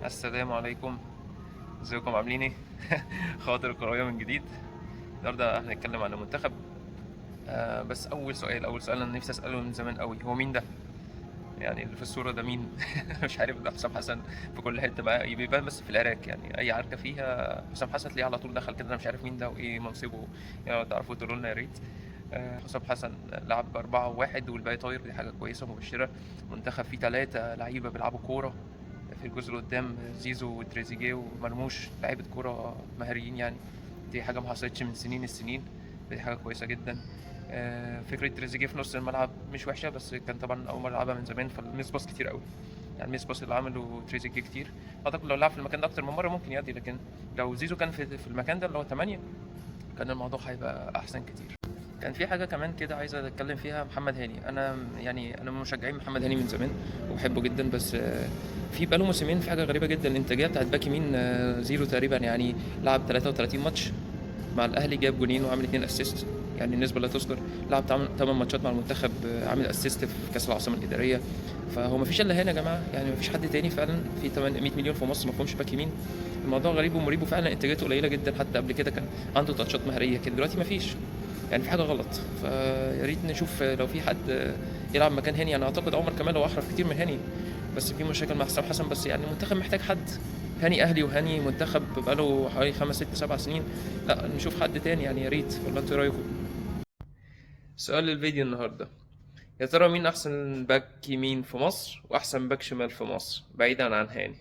السلام عليكم. ازيكم عاملين ايه؟ خاطر الكروية من جديد. النهارده هنتكلم عن المنتخب. بس اول سؤال انا نفسي اساله من زمان قوي، هو مين ده؟ يعني اللي في الصورة ده مين؟ مش عارف. ده حسام حسن في كل حتة بقى بيبان، بس في العراق يعني اي عركة فيها حسام حسن تلاقيه على طول دخل كده. انا مش عارف مين ده وايه منصبه، يعني لو تعرفوا تقولوا لنا يا ريت. حسام حسن لعب 4-1 والباقي طاير، دي حاجة كويسة مبشرة. منتخب فيه 3 لعيبة بيلعبوا كورة. في الجزء اللي قدام زيزو وتريزيجيه ومرموش لعيبة كورة مهاريين يعني. دي حاجة ما حصلتش من سنين السنين، دي حاجة كويسة جدا. فكرة تريزيجيه في نص الملعب مش وحشة، بس كان طبعا أول مرة يلعبها من زمان، فالميس باص كتير قوي. يعني الميس باص اللي عمله تريزيجيه كتير. أعتقد لو لعب في المكان ده أكتر من مرة ممكن يأدي، لكن لو زيزو كان في المكان ده اللي هو 8، كان الموضوع هيبقى أحسن كتير. كان في حاجة كمان كده عايز أتكلم فيها، محمد هاني. أنا من مشجعين محمد هاني من زمان وبحبه جدا، بس في بقاله موسمين في حاجة غريبة جدا. الإنتاجية بتاعت باك يمين زيرو تقريبا يعني. لعب 33 ماتش مع الأهلي، جاب جونين وعامل 2 أسيست، يعني النسبة لا تذكر. لعب 8 ماتشات مع المنتخب، عامل أسيست في كأس العاصمة الإدارية. فهو مفيش إلا هنا يا جماعة، يعني مفيش حد تاني فعلا. في 800 مليون في مصر ما فيهمش باك يمين. الموضوع غريب ومريب، وفعلا انتاجيته قليله جدا. حتى قبل كده كان عنده تاتشات مهاريه كده، دلوقتي مفيش. يعني في حاجه غلط. فيا ريت نشوف لو في حد يلعب مكان هاني. انا اعتقد عمر كمال هو احرف كتير من هاني، بس في مشاكل مع حسام حسن. بس يعني المنتخب محتاج حد. هاني اهلي وهاني منتخب بقاله حوالي 5 6 7 سنين. لا نشوف حد تاني يعني، يا ريت. ولا انتوا إيه رايكم؟ سؤال الفيديو النهارده: يا ترى مين احسن باك يمين في مصر واحسن باك شمال في مصر بعيدا عن هاني؟